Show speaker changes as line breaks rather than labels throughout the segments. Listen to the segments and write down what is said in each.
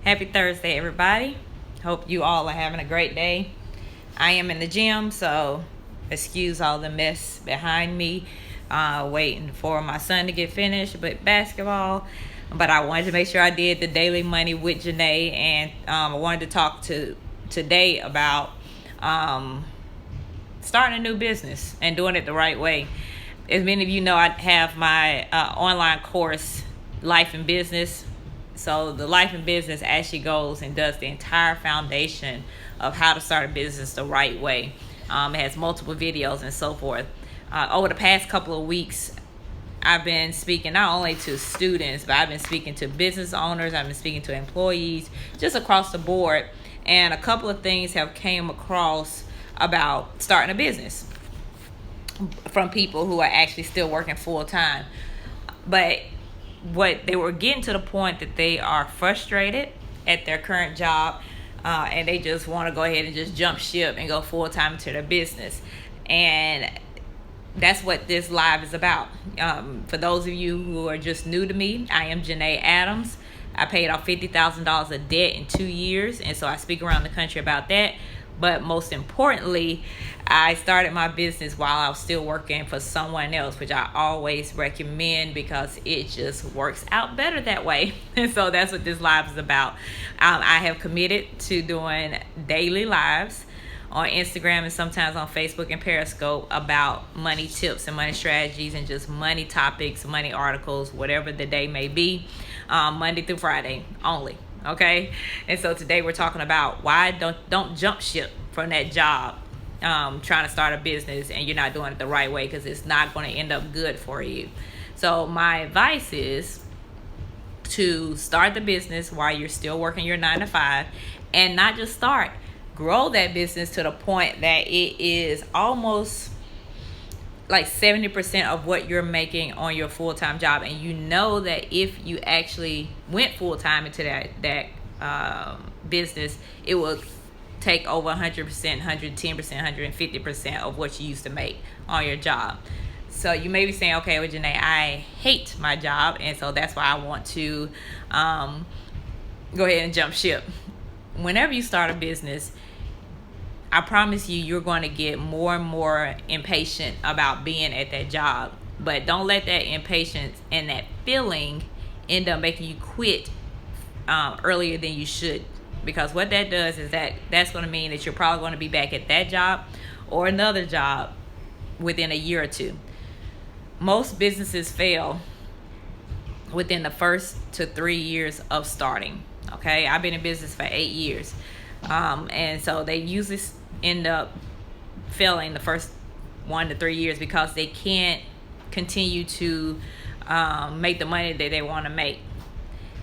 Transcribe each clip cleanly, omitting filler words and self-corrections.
Happy Thursday, everybody. Hope you all are having a great day. I am in the gym, so excuse all the mess behind me, waiting for my son to get finished with basketball. But I wanted to make sure I did the Daily Money with Janae, and I wanted to talk today about starting a new business and doing it the right way. As many of you know, I have my online course, Life and Business. So the Life and Business actually goes and does the entire foundation of how to start a business the right way. It has multiple videos and so forth. Over the past couple of weeks, I've been speaking not only to students, but I've been speaking to business owners. I've been speaking to employees, just across the board. And a couple of things have came across about starting a business from people who are actually still working full time. But what they were getting to the point that they are frustrated at their current job, and they just want to go ahead and just jump ship and go full time to their business. And that's what this live is about. For those of you who are just new to me, I am Janae Adams. I paid off $50,000 of debt in 2 years, and so I speak around the country about that. But most importantly, I started my business while I was still working for someone else, which I always recommend because it just works out better that way. And so that's what this live is about. I have committed to doing daily lives on Instagram and sometimes on Facebook and Periscope about money tips and money strategies and just money topics, money articles, whatever the day may be, Monday through Friday only. Okay, and so today we're talking about why don't jump ship from that job, trying to start a business and you're not doing it the right way, because it's not going to end up good for you. So my advice is to start the business while you're still working your 9 to 5, and not just start, grow that business to the point that it is almost like 70% of what you're making on your full-time job. And you know that if you actually went full-time into that business, it will take over 100%, 110%, 150% of what you used to make on your job. So you may be saying, okay, well, Janae, I hate my job, and so that's why I want to go ahead and jump ship. Whenever you start a business, I promise you're going to get more and more impatient about being at that job. But don't let that impatience and that feeling end up making you quit earlier than you should. Because what that does is that's going to mean that you're probably going to be back at that job or another job within a year or two. Most businesses fail within the first to 3 years of starting. Okay, I've been in business for 8 years. And so they usually end up failing the first 1 to 3 years because they can't continue to make the money that they want to make.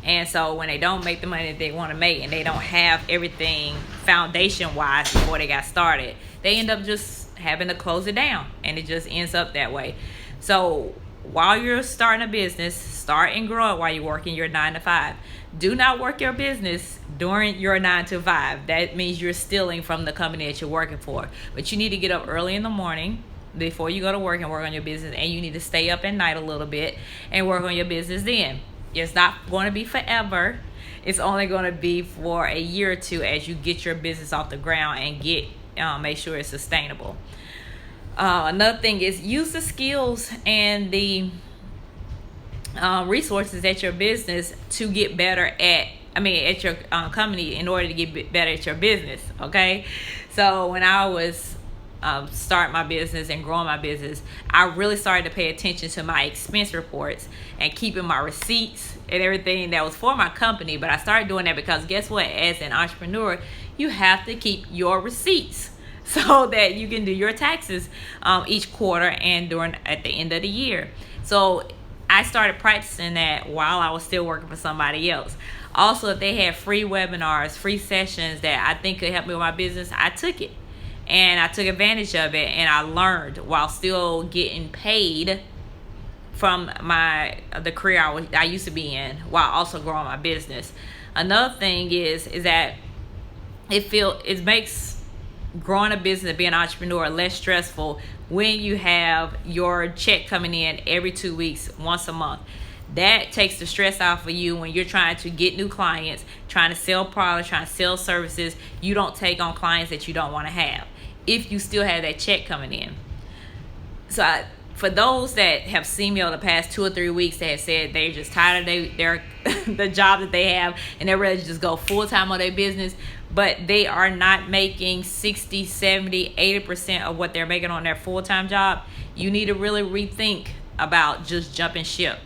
And so when they don't make the money that they want to make and they don't have everything foundation wise before they got started, they end up just having to close it down, and it just ends up that way. So while you're starting a business, start and grow it while you're working your 9 to 5. Do not work your business during your 9 to 5. That means you're stealing from the company that you're working for. But you need to get up early in the morning before you go to work and work on your business, and you need to stay up at night a little bit and work on your business then. It's not going to be forever. It's only going to be for a year or two as you get your business off the ground and make sure it's sustainable. Another thing is use the skills and the resources at your business to get better at your company in order to get better at your business. Okay, so when I was starting my business and growing my business, I really started to pay attention to my expense reports and keeping my receipts and everything that was for my company. But I started doing that because guess what? As an entrepreneur, you have to keep your receipts so that you can do your taxes each quarter and at the end of the year. So I started practicing that while I was still working for somebody else. Also, if they had free webinars, free sessions that I think could help me with my business, I took it. And I took advantage of it, and I learned while still getting paid from the career I used to be in, while also growing my business. Another thing is that it makes growing a business and being an entrepreneur less stressful when you have your check coming in every 2 weeks, once a month. That takes the stress off of you when you're trying to get new clients, trying to sell products, trying to sell services. You don't take on clients that you don't want to have if you still have that check coming in. So for those that have seen me over the past 2 or 3 weeks that have said they're just tired of their the job that they have and they're ready to just go full-time on their business, but they are not making 60, 70, 80% of what they're making on their full-time job, you need to really rethink about just jumping ship,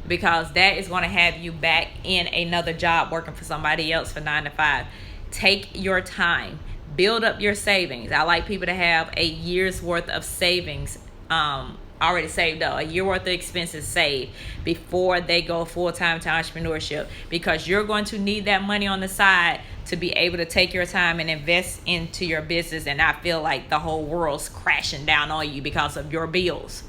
because that is going to have you back in another job working for somebody else for 9 to 5. Take your time. Build up your savings. I like people to have a year's worth of savings already saved up, a year worth of expenses saved before they go full-time to entrepreneurship, because you're going to need that money on the side to be able to take your time and invest into your business and not feel like the whole world's crashing down on you because of your bills.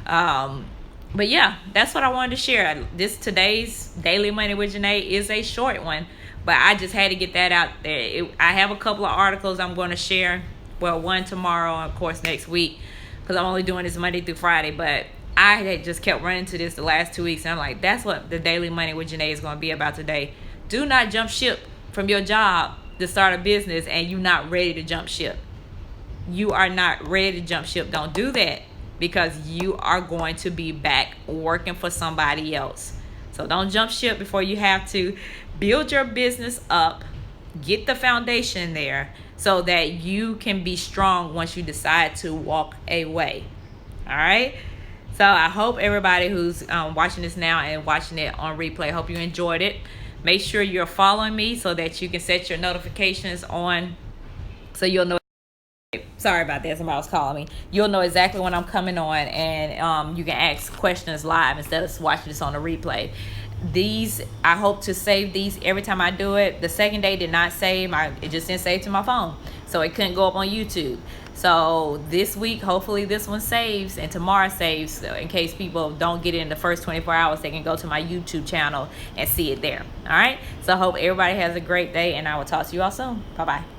But yeah, that's what I wanted to share. Today's Daily Money with Janae is a short one, but I just had to get that out there. I have a couple of articles I'm going to share. Well, one tomorrow, and of course next week, because I'm only doing this Monday through Friday. But I had just kept running to this the last 2 weeks, and I'm like, that's what the Daily Money with Janae is going to be about today. Do not jump ship from your job to start a business and you're not ready to jump ship. You are not ready to jump ship. Don't do that, because you are going to be back working for somebody else. So don't jump ship before you have to. Build your business up, get the foundation there so that you can be strong once you decide to walk away. All right? So I hope everybody who's watching this now and watching it on replay, hope you enjoyed it. Make sure you're following me so that you can set your notifications on so you'll know. Sorry about that, somebody was calling me. You'll know exactly when I'm coming on, and you can ask questions live instead of watching this on the replay. I hope to save these every time I do it. The second day did not save. It just didn't save to my phone, so it couldn't go up on YouTube. So this week, hopefully this one saves and tomorrow saves. So in case people don't get it in the first 24 hours, they can go to my YouTube channel and see it there. All right? So I hope everybody has a great day, and I will talk to you all soon. Bye-bye.